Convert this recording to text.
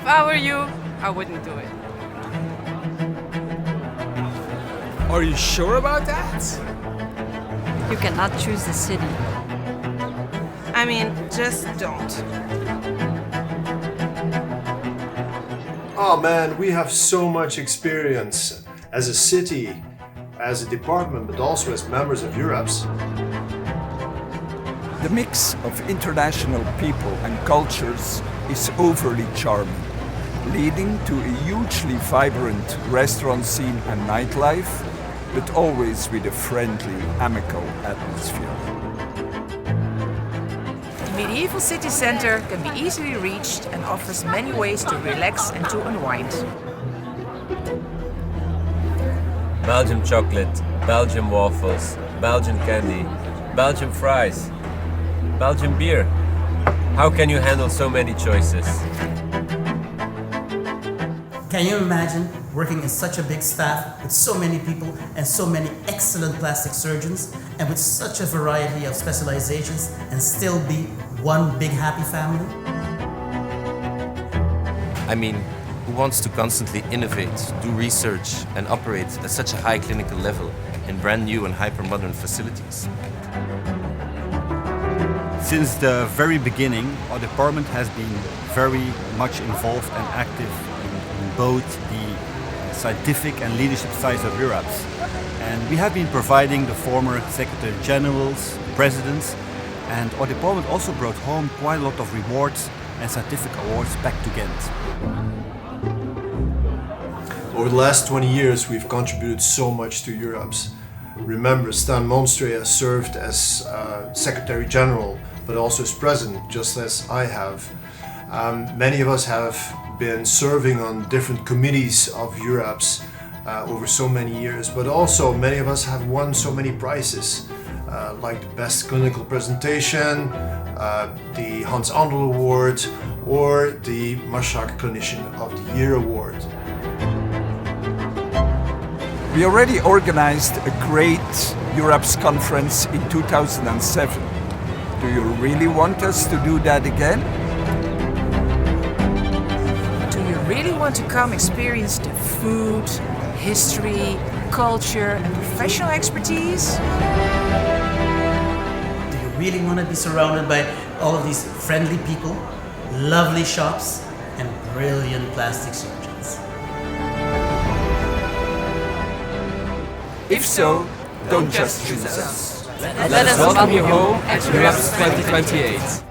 If I were you, I wouldn't do it. Are you sure about that? You cannot choose the city. I mean, just don't. Oh man, we have so much experience as a city, as a department, but also as members of EURAPS. The mix of international people and cultures is overly charming, leading to a hugely vibrant restaurant scene and nightlife, but always with a friendly, amicable atmosphere. The medieval city centre can be easily reached and offers many ways to relax and to unwind. Belgian chocolate, Belgian waffles, Belgian candy, Belgian fries, Belgian beer. How can you handle so many choices? Can you imagine working in such a big staff with so many people and so many excellent plastic surgeons and with such a variety of specializations and still be one big happy family? I mean, who wants to constantly innovate, do research and operate at such a high clinical level in brand new and hyper-modern facilities? Since the very beginning, our department has been very much involved and active in both the scientific and leadership sides of EURAPS. And we have been providing the former Secretary Generals, Presidents, and our department also brought home quite a lot of rewards and scientific awards back to Ghent. Over the last 20 years, we've contributed so much to EURAPS. Remember, Stan Monstre has served as Secretary General, but also as President, just as I have. Many of us have been serving on different committees of EURAPS over so many years, but also many of us have won so many prizes, like the Best Clinical Presentation, the Hans Andel Award, or the Majestic Clinician of the Year Award. We already organized a great EURAPS conference in 2007. Do you really want us to do that again? Do you really want to come experience the food, history, culture and professional expertise? Do you really want to be surrounded by all of these friendly people, lovely shops, and brilliant plastic surgeons? If so, don't just choose us. Let us welcome you home at EURAPS 2028.